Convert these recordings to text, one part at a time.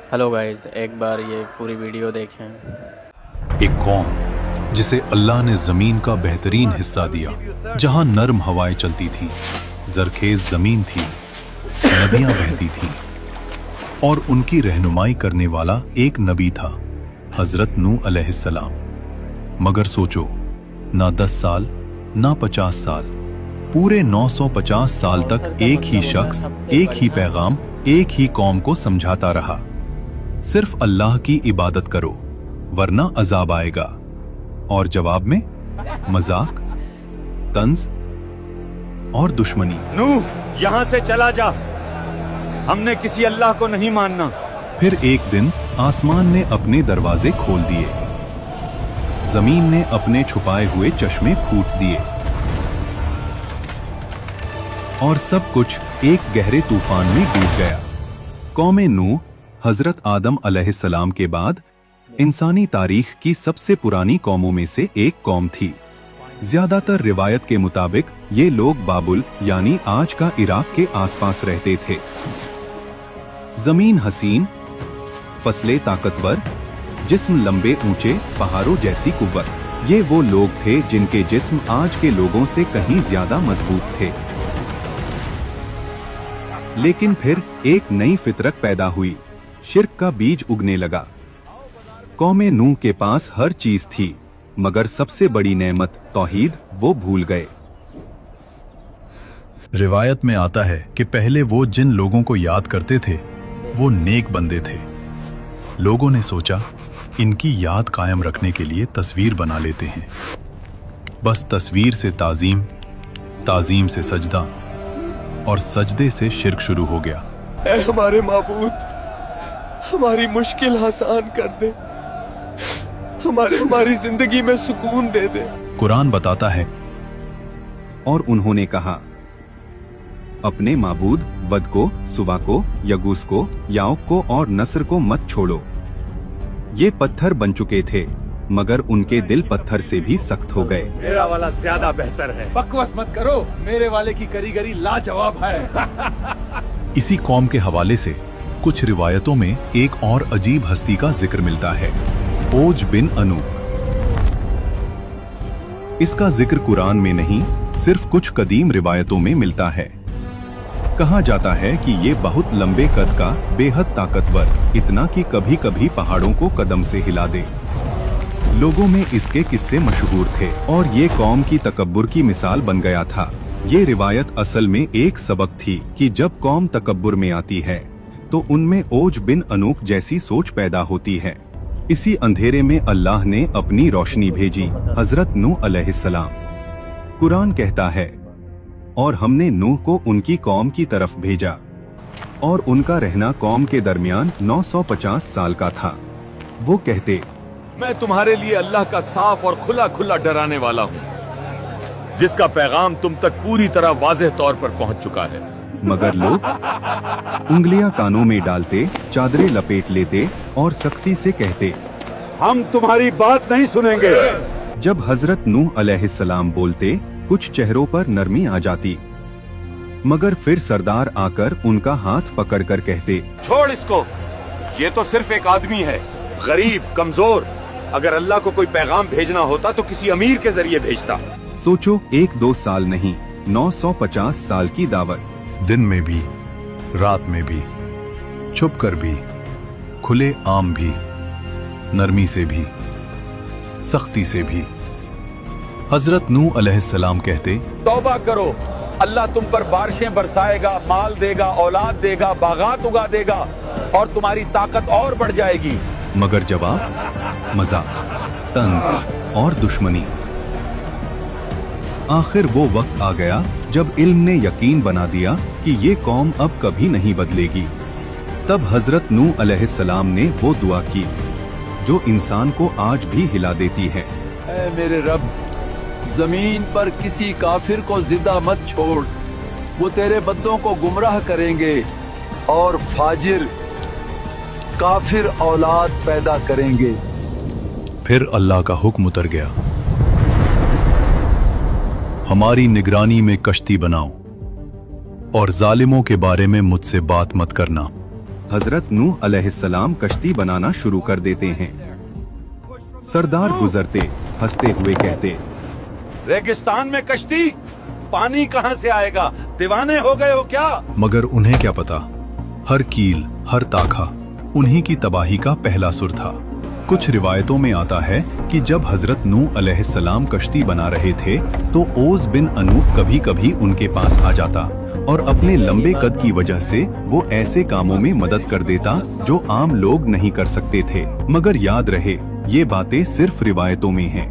Hello guys, एक बार ये पूरी वीडियो देखें। एक कौम जिसे अल्लाह ने जमीन का बेहतरीन हिस्सा दिया, जहां नर्म हवाएं चलती थीं, जरखेज जमीन थी, नदियां बहती थीं और उनकी रहनुमाई करने वाला एक नबी था, हजरत नूह अलैहिस्सलाम। मगर सोचो, ना 10 साल ना 50 साल, पूरे 950 साल तक एक ही शख्स, एक ही पैगाम, एक ही कौम को समझाता रहा, सिर्फ अल्लाह की इबादत करो वरना अजाब आएगा। और जवाब में मजाक, तंज और दुश्मनी। नूह, यहां से चला जा, हमने किसी अल्लाह को नहीं मानना। फिर एक दिन आसमान ने अपने दरवाजे खोल दिए, जमीन ने अपने छुपाए हुए चश्मे फूट दिए और सब कुछ एक गहरे तूफान में डूब गया। कौम नूह हजरत आदम अलैहिस्सलाम के बाद इंसानी तारीख की सबसे पुरानी कौमों में से एक कौम थी। ज्यादातर रिवायत के मुताबिक ये लोग बाबुल यानी आज का इराक के आसपास रहते थे। जमीन हसीन, फसलें ताकतवर, जिस्म लंबे ऊंचे पहाड़ों जैसी कुव्वत। ये वो लोग थे जिनके जिस्म आज के लोगों से कहीं ज्यादा मजबूत थे। लेकिन फिर एक नई फितरत पैदा हुई, शिर्क का बीज उगने लगा। कौम नूह के पास हर चीज थी, मगर सबसे बड़ी नेमत तौहीद वो भूल गए। रिवायत में आता है कि पहले वो जिन लोगों को याद करते थे वो नेक बंदे थे। लोगों ने सोचा इनकी याद कायम रखने के लिए तस्वीर बना लेते हैं। बस तस्वीर से ताजीम, ताजीम से सजदा और सजदे से शिर्क शुरू हो गया। ऐ हमारे माबूद, हमारी मुश्किल आसान कर दे, हमारी जिंदगी में सुकून दे दे। कुरान बताता है, और उन्होंने कहा, अपने माबूद वद को, सुवा को, यगूस को, याऊक को और नस्र को मत छोड़ो। ये पत्थर बन चुके थे, मगर उनके दिल पत्थर से भी सख्त हो गए। मेरा वाला ज्यादा बेहतर है। बकवास मत करो, मेरे वाले की कारीगरी लाजवाब है। इसी कौम के हवाले से कुछ रिवायतों में एक और अजीब हस्ती का जिक्र मिलता है, ओज बिन अनूक। इसका जिक्र कुरान में नहीं, सिर्फ कुछ कदीम रिवायतों में मिलता है। कहा जाता है कि ये बहुत लंबे कद का, बेहद ताकतवर, इतना कि कभी कभी पहाड़ों को कदम से हिला दे। लोगों में इसके किस्से मशहूर थे और ये कौम की तकब्बुर की मिसाल बन गया था। ये रिवायत असल में एक सबक थी कि जब कौम तकब्बुर में आती है तो उनमें ओज बिन अनूक जैसी सोच पैदा होती है। इसी अंधेरे में अल्लाह ने अपनी रोशनी भेजी, हजरत नूह अलैहिस्सलाम। कुरान कहता है, और हमने नूह को उनकी कौम की तरफ भेजा और उनका रहना कौम के दरमियान 950 साल का था। वो कहते, मैं तुम्हारे लिए अल्लाह का साफ और खुला खुला डराने वाला हूँ, जिसका पैगाम तुम तक पूरी तरह वाज़ेह तौर पर पहुँच चुका है। मगर लोग उंगलियां कानों में डालते, चादरें लपेट लेते और सख्ती से कहते, हम तुम्हारी बात नहीं सुनेंगे। जब हजरत नूह अलैहिस्सलाम बोलते, कुछ चेहरों पर नरमी आ जाती, मगर फिर सरदार आकर उनका हाथ पकड़कर कहते, छोड़ इसको, ये तो सिर्फ एक आदमी है, गरीब, कमजोर। अगर अल्लाह को कोई पैगाम भेजना होता तो किसी अमीर के जरिए भेजता। सोचो, 1-2 साल नहीं, 950 साल की दावत। दिन में भी, रात में भी, छुप कर भी, खुले आम भी, नरमी से भी, सख्ती से भी। हजरत नूह अलैहिस्सलाम कहते, तौबा करो, अल्लाह तुम पर बारिशें बरसाएगा, माल देगा, औलाद देगा, बागात उगा देगा और तुम्हारी ताकत और बढ़ जाएगी। मगर जवाब मजाक, तंज और दुश्मनी। आखिर वो वक्त आ गया जब इल्म ने यकीन बना दिया कि ये कौम अब कभी नहीं बदलेगी। तब हजरत नूह अलैहिस्सलाम ने वो दुआ की जो इंसान को आज भी हिला देती है। ऐ मेरे रब, जमीन पर किसी काफिर को जिंदा मत छोड़, वो तेरे बंदों को गुमराह करेंगे और फाजिर, काफिर औलाद पैदा करेंगे। फिर अल्लाह का हुक्म उतर गया, हमारी निगरानी में कश्ती बनाओ और जालिमों के बारे में मुझसे बात मत करना। हजरत नूह अलैहिस्सलाम कश्ती बनाना शुरू कर देते हैं। सरदार गुजरते हंसते हुए कहते, रेगिस्तान में कश्ती, पानी कहाँ से आएगा? दीवाने हो गए हो क्या? मगर उन्हें क्या पता, हर कील हर ताखा उन्हीं की तबाही का पहला सुर था। कुछ रिवायतों में आता है कि जब हजरत नूह अलैहिस्सलाम कश्ती बना रहे थे तो ओज बिन अनूब कभी कभी उनके पास आ जाता और अपने लंबे कद की वजह से वो ऐसे कामों में मदद कर देता जो आम लोग नहीं कर सकते थे। मगर याद रहे, ये बातें सिर्फ रिवायतों में हैं।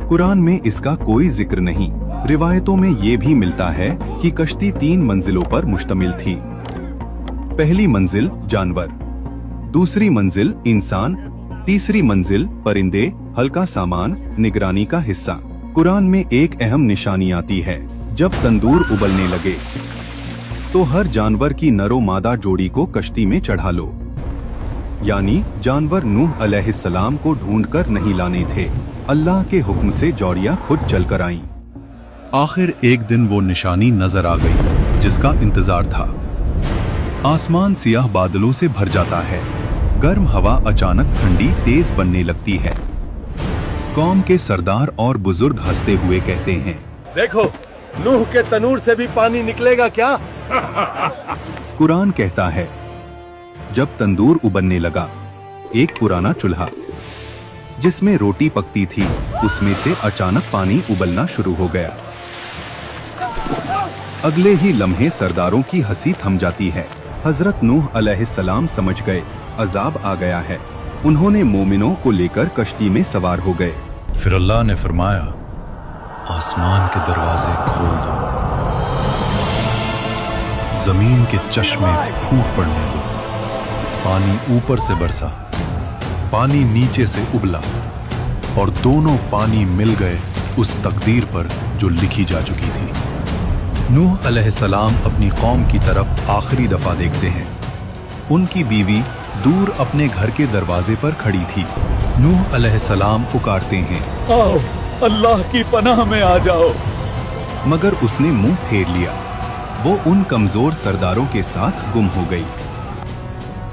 कुरान में इसका कोई जिक्र नहीं। रिवायतों में ये भी मिलता है कि कश्ती 3 मंजिलों पर मुश्तमिल थी। पहली मंजिल जानवर, दूसरी मंजिल इंसान, तीसरी मंजिल परिंदे, हल्का सामान, निगरानी का हिस्सा। कुरान में एक अहम निशानी आती है, जब तंदूर उबलने लगे तो हर जानवर की नरो मादा जोड़ी को कश्ती में चढ़ा लो। यानी जानवर नूह अलैहिस्सलाम को ढूंढकर नहीं लाने थे, अल्लाह के हुक्म से जौरिया खुद चलकर आईं। आखिर एक दिन वो निशानी नजर आ गई जिसका इंतजार था। आसमान सियाह बादलों से भर जाता है, गर्म हवा अचानक ठंडी तेज बनने लगती है। कौम के सरदार और बुजुर्ग हंसते हुए कहते हैं, देखो, नूह के तनूर से भी पानी निकलेगा क्या? कुरान कहता है, जब तंदूर उबलने लगा, एक पुराना चूल्हा जिसमें रोटी पकती थी, उसमें से अचानक पानी उबलना शुरू हो गया। अगले ही लम्हे सरदारों की हंसी थम जाती है। हजरत नूह अलैहिस्सलाम समझ गए, अजाब आ गया है। उन्होंने मोमिनों को लेकर कश्ती में सवार हो गए। फिर अल्लाह ने फरमाया, आसमान के दरवाजे खोल दो, जमीन के चश्मे फूट पड़ने दो। पानी ऊपर से बरसा, पानी नीचे से उबला और दोनों पानी मिल गए उस तकदीर पर जो लिखी जा चुकी थी। नूह अलैहिस्सलाम अपनी कौम की तरफ आखिरी दफा देखते हैं। उनकी बीवी दूर अपने घर के दरवाजे पर खड़ी थी। नूह अलैहिस्सलाम पुकारते हैं, आओ, अल्लाह की पनाह में आ जाओ। मगर उसने मुंह फेर लिया। वो उन कमजोर सरदारों के साथ गुम हो गई।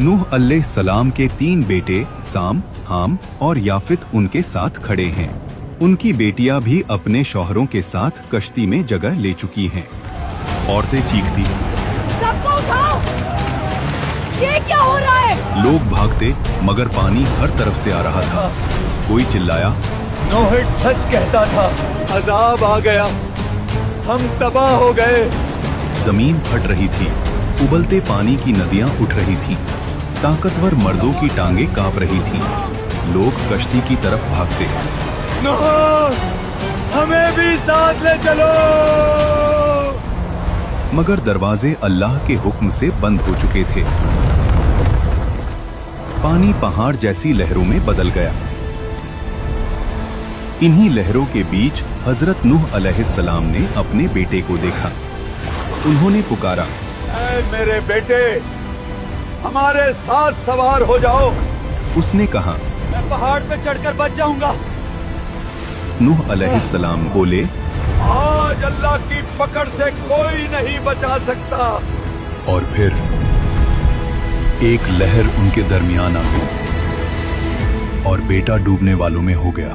नूह अलैहिस्सलाम के 3 बेटे साम, हाम और याफित उनके साथ खड़े हैं। उनकी बेटियां भी अपने शौहरों के साथ कश्ती में जगह ले चुकी हैं। औरतें चीखती, सबको उठाओ, ये क्या हो रहा है? लोग भागते, मगर पानी हर तरफ से आ रहा था। कोई चिल्लाया, नूह सच कहता था, अजाब आ गया, हम तबाह हो गए। जमीन फट रही थी, उबलते पानी की नदियां उठ रही थीं, ताकतवर मर्दों की टांगें कांप रही थीं। लोग कश्ती की तरफ भागते, नूह, हमें भी साथ ले चलो। मगर दरवाजे अल्लाह के हुक्म से बंद हो चुके थे। पानी पहाड़ जैसी लहरों में बदल गया। इन्हीं लहरों के बीच हजरत नूह अलैहिस्सलाम ने अपने बेटे को देखा। उन्होंने पुकारा, ऐ मेरे बेटे, हमारे साथ सवार हो जाओ। उसने कहा, मैं पहाड़ पे चढ़कर बच जाऊंगा। नूह अलैहिस्सलाम बोले, आज अल्लाह की पकड़ से कोई नहीं बचा सकता। और फिर एक लहर उनके दरमियान आ गई और बेटा डूबने वालों में हो गया।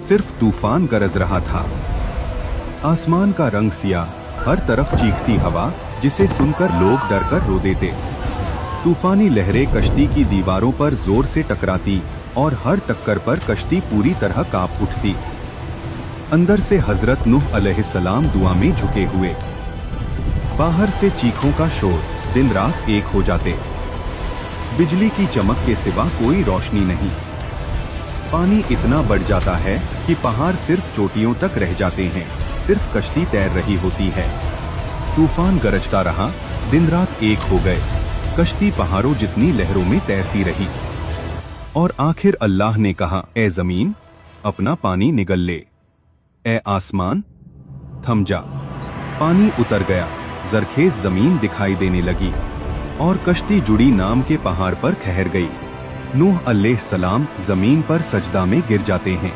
सिर्फ तूफान गरज रहा था। आसमान का रंग सियाह, हर तरफ चीखती हवा जिसे सुनकर लोग डरकर रो देते। तूफानी लहरें कश्ती की दीवारों पर जोर से टकराती और हर टक्कर पर कश्ती पूरी तरह कांप उठती। अंदर से हजरत नूह अलैहिस्सलाम दुआ में झुके हुए। बाहर से चीखों का शोर, दिन रात एक हो जाते। बिजली की चमक के सिवा कोई रोशनी नहीं। पानी इतना बढ़ जाता है कि पहाड़ सिर्फ चोटियों तक रह जाते हैं, सिर्फ कश्ती तैर रही होती है। तूफान गरजता रहा, दिन रात एक हो गए। कश्ती पहाड़ों जितनी लहरों में तैरती रही और आखिर अल्लाह ने कहा, ए जमीन, अपना पानी निगल ले। ए आसमान, थम जा। पानी उतर गया, जरखेज जमीन दिखाई देने लगी और कश्ती जुड़ी नाम के पहाड़ पर ठहर गई। नूह अलैहिस्सलाम जमीन पर सजदा में गिर जाते हैं।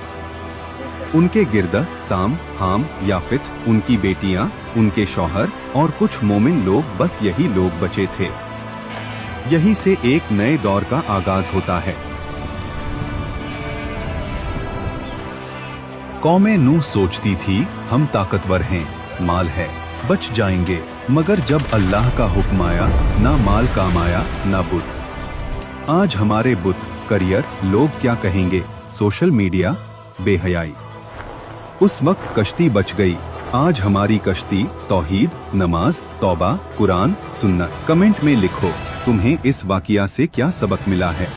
उनके गिर्द साम, हाम, याफित, उनकी बेटियां उनके शौहर और कुछ मोमिन लोग, बस यही लोग बचे थे। यहीं से एक नए दौर का आगाज होता है। कौमें नूह सोचती थी हम ताकतवर हैं, माल है, बच जाएंगे, मगर जब अल्लाह का हुक्म आया, ना माल काम आया ना बुत। आज हमारे बुत, करियर, लोग क्या कहेंगे, सोशल मीडिया, बेहयाई। उस वक्त कश्ती बच गई, आज हमारी कश्ती तौहीद, नमाज, तौबा, कुरान, सुन्नत। कमेंट में लिखो तुम्हें इस वाकया से क्या सबक मिला है।